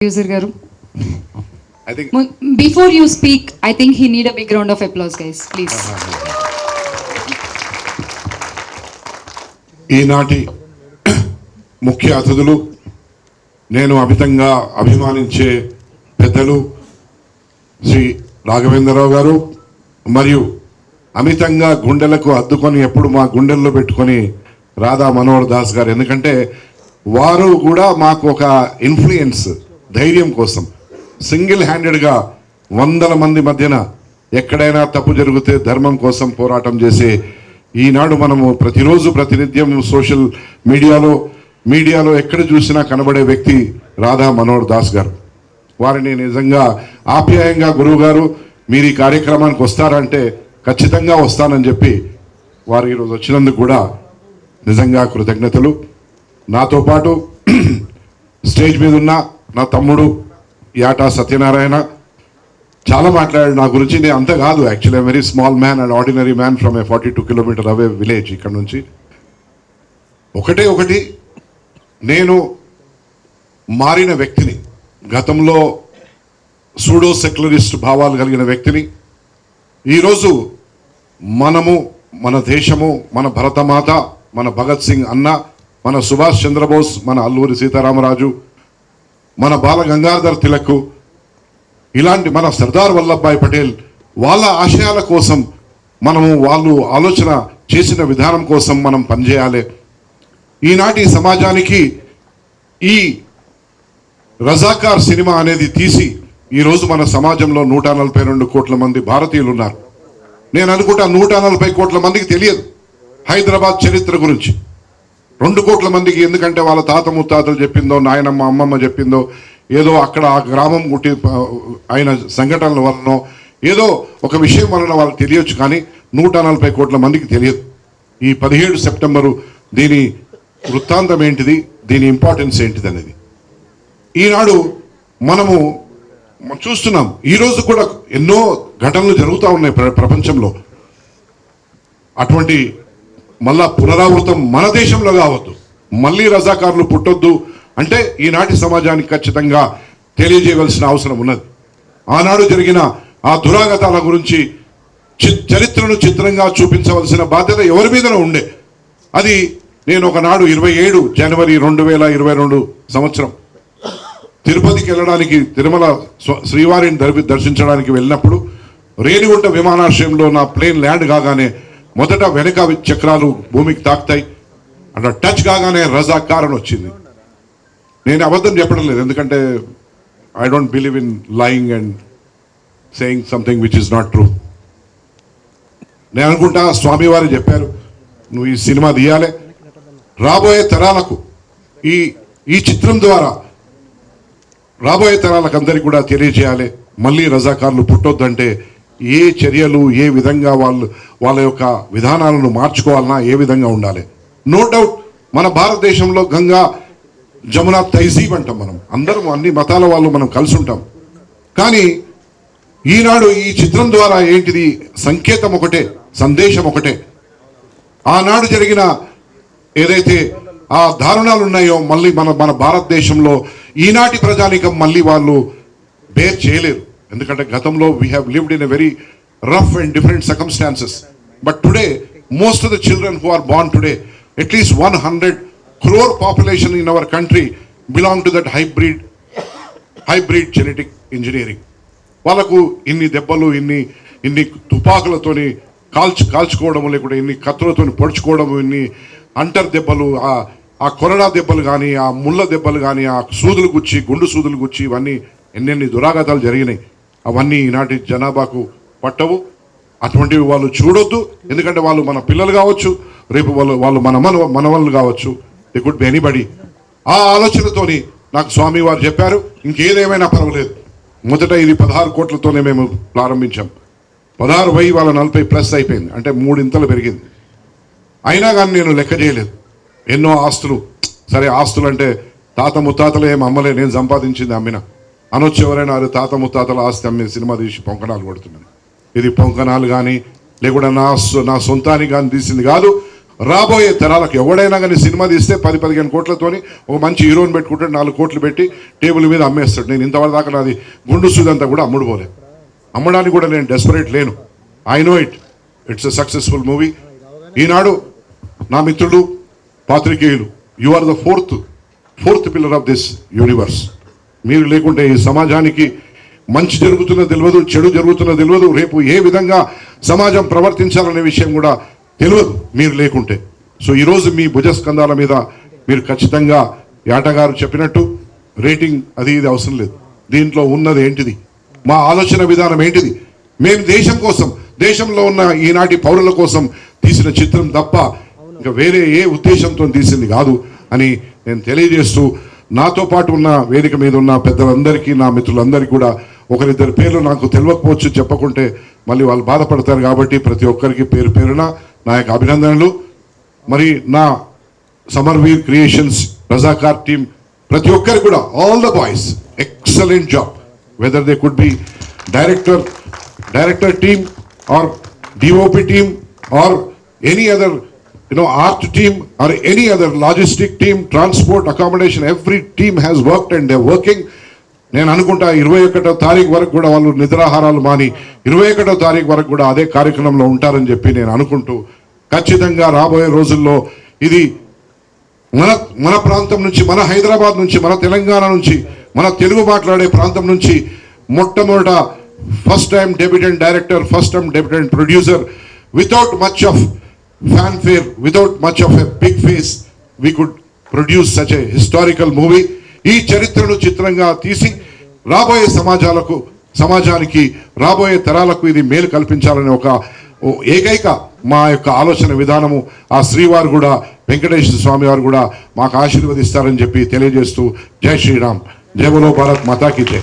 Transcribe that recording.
User garu. I think Before you speak, I think he need a big round of applause, guys. Please. ఈనాటి ముఖ్య అతిథులు నేను అమితంగా అభిమానించే పెద్దలు శ్రీ రాఘవేంద్రరావు గారు మరియు అమితంగా గుండెలకు అద్దుకొని ఎప్పుడు మా గుండెల్లో పెట్టుకొని రాధా మనోహర్ దాస్ గారు. ఎందుకంటే వారు కూడా మాకు ఒక ఇన్ఫ్లుయెన్స్, ధైర్యం కోసం సింగిల్ హ్యాండెడ్గా వందల మంది మధ్యన ఎక్కడైనా తప్పు జరిగితే ధర్మం కోసం పోరాటం చేసే ఈనాడు మనము ప్రతిరోజు ప్రతినిత్యం సోషల్ మీడియాలో ఎక్కడ చూసినా కనబడే వ్యక్తి రాధా మనోహర్ దాస్ గారు. వారిని నిజంగా ఆప్యాయంగా గురువు గారు మీరు ఈ కార్యక్రమానికి వస్తారంటే ఖచ్చితంగా వస్తానని చెప్పి వారు ఈరోజు వచ్చినందుకు కూడా నిజంగా కృతజ్ఞతలు. నాతో పాటు స్టేజ్ మీద ఉన్న నా తమ్ముడు యాటా సత్యనారాయణ చాలా మాట్లాడాడు నా గురించి. నేను అంత కాదు, actually very small man and ordinary man from a 42 kilometre away village ఇక్కడ నుంచి. ఒకటి నేను మారిన వ్యక్తిని, గతంలో సూడో సెక్యులరిస్ట్ భావాలు కలిగిన వ్యక్తిని ఈరోజు మనము, మన దేశము, మన భరతమాత, మన భగత్ సింగ్ అన్న, మన సుభాష్ చంద్రబోస్, మన అల్లూరి సీతారామరాజు, మన బాల గంగాధర్ తిలక్, ఇలాంటి మన సర్దార్ వల్లభాయ్ పటేల్ వాళ్ళ ఆశయాల కోసం మనము, వాళ్ళు ఆలోచన చేసిన విధానం కోసం మనం పనిచేయాలి. ఈనాటి సమాజానికి ఈ రజాకార్ సినిమా అనేది తీసి ఈరోజు మన సమాజంలో 142 కోట్ల మంది భారతీయులు ఉన్నారు. నేను అనుకుంటా 140 కోట్ల మందికి తెలియదు హైదరాబాద్ చరిత్ర గురించి. 2 కోట్ల మందికి, ఎందుకంటే వాళ్ళ తాత ముత్తాతలు చెప్పిందో, నాయనమ్మ అమ్మమ్మ చెప్పిందో, ఏదో అక్కడ ఆ గ్రామం గుట్టి అయిన సంఘటనల వలనో ఏదో ఒక విషయం వలన వాళ్ళకి తెలియచ్చు, కానీ 140 కోట్ల మందికి తెలియదు. ఈ 17 సెప్టెంబరు దీని వృత్తాంతం ఏంటిది, దీని ఇంపార్టెన్స్ ఏంటిది అనేది ఈనాడు మనము చూస్తున్నాం. ఈరోజు కూడా ఎన్నో ఘటనలు జరుగుతూ ఉన్నాయి ప్రపంచంలో. అటువంటి మళ్ళా పునరావృతం మన దేశంలో కావద్దు, మళ్ళీ రజాకారులు పుట్టొద్దు అంటే ఈనాటి సమాజానికి ఖచ్చితంగా తెలియజేయవలసిన అవసరం ఉన్నది. ఆనాడు జరిగిన ఆ దురాగతాల గురించి చరిత్రను చిత్రంగా చూపించవలసిన బాధ్యత ఎవరి మీదనో ఉండే. అది నేను ఒకనాడు 27 జనవరి 2022 సంవత్సరం తిరుపతికి వెళ్ళడానికి, తిరుమల శ్రీవారిని దర్శించడానికి వెళ్ళినప్పుడు రేణిగుంట విమానాశ్రయంలో నా ప్లేన్ ల్యాండ్ కాగానే మొదట వెనక చక్రాలు భూమికి తాకుతాయి, అట్లా టచ్ కాగానే రజాకార్ అని వచ్చింది. నేను అబద్ధం చెప్పడం లేదు, ఎందుకంటే I don't believe in lying and saying something which is not true. నేను అనుకుంటా స్వామివారు చెప్పారు, నువ్వు ఈ సినిమా తీయాలి, రాబోయే తరాలకు ఈ చిత్రం ద్వారా రాబోయే తరాలకు అందరికీ కూడా తెలియజేయాలి. మళ్ళీ రజాకార్లు పుట్టొద్దంటే ఏ చర్యలు, ఏ విధంగా వాళ్ళ యొక్క విధానాలను మార్చుకోవాలన్నా ఏ విధంగా ఉండాలి. నో డౌట్ మన భారతదేశంలో గంగా జమున తైజీబ్ అంటాం, మనం అందరం అన్ని మతాల వాళ్ళు మనం కలిసి ఉంటాం. కానీ ఈనాడు ఈ చిత్రం ద్వారా ఏంటిది, సంకేతం ఒకటే, సందేశం ఒకటే. ఆనాడు జరిగిన ఏదైతే ఆ దారుణాలు ఉన్నాయో మళ్ళీ మన భారతదేశంలో ఈనాటి ప్రజానికం మళ్ళీ వాళ్ళు బేర్ చేయలేరు. ఎందుకంటే గతంలో we have lived in a very rough and different circumstances. But today most of the children who are born today, at least 100 crore population in our country belong to that hybrid genetic engineering. వాళ్ళకు ఇన్ని దెబ్బలు, ఇన్ని తుపాకులతోని కాల్చుకోవడము, లేకుంటే ఇన్ని కత్తులతోని పొడుచుకోవడము, ఇన్ని అంటర్ దెబ్బలు, ఆ కొరడా దెబ్బలు కానీ, ఆ ముళ్ళ దెబ్బలు కానీ, ఆ సూదులు గుచ్చి, గుండు సూదులు గుచ్చి, ఇవన్నీ ఎన్నెన్ని దురాఘాతాలు జరిగినాయి. అవన్నీ ఈనాటి జనాభాకు పట్టవు. అటువంటివి వాళ్ళు చూడొద్దు, ఎందుకంటే వాళ్ళు మన పిల్లలు కావచ్చు, రేపు వాళ్ళు మనవళ్ళు కావచ్చు, దే కుడ్ బి ఎనీబడి. ఆ ఆలోచనతోని నాకు స్వామి వారు చెప్పారు, ఇంకేదేమైనా పర్వాలేదు. మొదట ఇది 16 కోట్లతోనే మేము ప్రారంభించాం. 16 పోయి వాళ్ళ 40+ అయిపోయింది, అంటే 3 ఇంతలు పెరిగింది. అయినా కానీ నేను లెక్క చేయలేదు. ఎన్నో ఆస్తులు, సరే ఆస్తులు అంటే తాత ముత్తాతలు ఏం అమ్మలే, నేను సంపాదించింది అమ్మిన అనొచ్చు. ఎవరైనా తాత ముత్తాతల ఆస్తి అమ్మి సినిమా తీసి పొంకనాలు కొడుతున్నాను. ఇది పొంకనాలు కానీ లేకుండా నా సొంతానికి కానీ తీసింది కాదు. రాబోయే తరాలకు ఎవడైనా కానీ సినిమా తీస్తే 10-15 కోట్లతోని ఒక మంచి హీరోని పెట్టుకుంటాడు, 4 కోట్లు పెట్టి టేబుల్ మీద అమ్మేస్తాడు. నేను ఇంతవరకు దాకా నాది గుండు సూదంతా కూడా అమ్ముడుపోలే, అమ్మడానికి కూడా నేను డెస్పరేట్ లేను. I know it's a successful movie. ఈనాడు నా మిత్రులు పాత్రికేయులు, you are the fourth pillar of this universe. మీరు లేకుంటే ఈ సమాజానికి మంచి జరుగుతున్న తెలియదు, చెడు జరుగుతున్న తెలియదు, రేపు ఏ విధంగా సమాజం ప్రవర్తించాలనే విషయం కూడా తెలియదు మీరు లేకుంటే. సో ఈరోజు మీ భుజస్కంధాల మీద మీరు ఖచ్చితంగా యాటగారు చెప్పినట్టు రేటింగ్ అది ఇది అవసరం లేదు. దీంట్లో ఉన్నది ఏంటిది, మా ఆలోచన విధానం ఏంటిది, మేము దేశం కోసం, దేశంలో ఉన్న ఈనాటి పౌరుల కోసం తీసిన చిత్రం తప్ప ఇంకా వేరే ఏ ఉద్దేశంతో తీసింది కాదు అని నేను తెలియజేస్తూ, నాతో పాటు ఉన్న వేదిక మీద ఉన్న పెద్దలందరికీ, నా మిత్రులందరికీ కూడా ఒకరిద్దరు పేర్లు నాకు తెలియకపోవచ్చు, చెప్పకుంటే మళ్ళీ వాళ్ళు బాధపడతారు కాబట్టి ప్రతి ఒక్కరికి పేరు పేరున నా యొక్క అభినందనలు. మరి నా సమర్వీర్ క్రియేషన్స్ రజాకార్ టీమ్ ప్రతి ఒక్కరికి కూడా all the boys excellent job, whether they could be director team or DOP team or any other art team or any other logistic team, transport, accommodation, every team has worked and they're working. నేను అనుకుంటా 21వ తారీఖు వరకు కూడా వాళ్ళు నిద్రాహారాలు మాని 21వ తారీఖు వరకు కూడా అదే కార్యక్రమంలో ఉంటారని చెప్పి నేను అనుకుంటూ, ఖచ్చితంగా రాబోయే రోజుల్లో ఇది మన ప్రాంతం నుంచి, మన హైదరాబాద్ నుంచి, మన తెలంగాణ నుంచి, మన తెలుగు మాట్లాడే ప్రాంతం నుంచి మొట్టమొదట first time debutant director, first time debutant producer, without much of fanfare, without much of a big face, we could produce such a historical movie. ఈ చరిత్రను చిత్రంగా తీసి రాబోయే సమాజానికి రాబోయే తరాలకు ఇది మేలు కల్పించాలనే ఒక ఏకైక మా యొక్క ఆలోచన విధానము. ఆ శ్రీవారు కూడా, వెంకటేశ్వర స్వామి వారు కూడా మాకు ఆశీర్వదిస్తారని చెప్పి తెలియజేస్తూ, జై శ్రీరామ్, జై బోలో భారత్ మాతాకి జై.